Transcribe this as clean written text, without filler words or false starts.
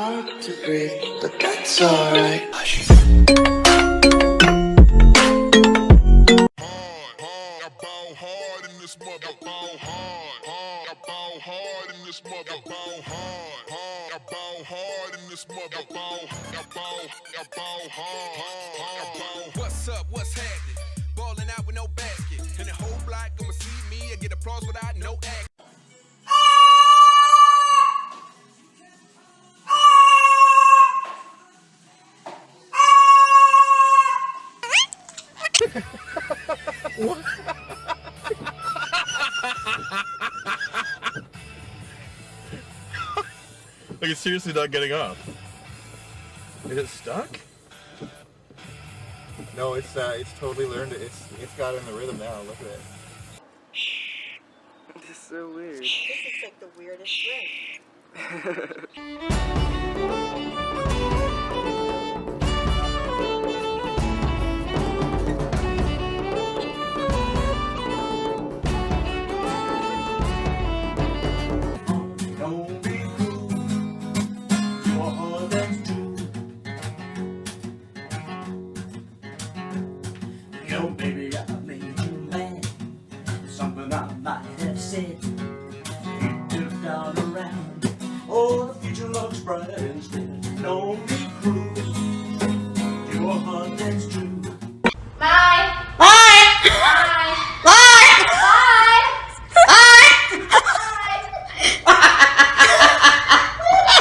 hard to breathe, but that's alright. What's up? What's happening? Balling out with no basket, and the whole block gonna see me and get applause without no act. What? Like, it's seriously not getting off. Is it stuck? No, it's totally learned it. It's got in the rhythm now. Look at it. This is so weird. This is like the weirdest thing. Don't be cruel, your heart that's true. Yo, baby, I made you mad. Something I might have said. You took all around. Oh, the future looks bright instead.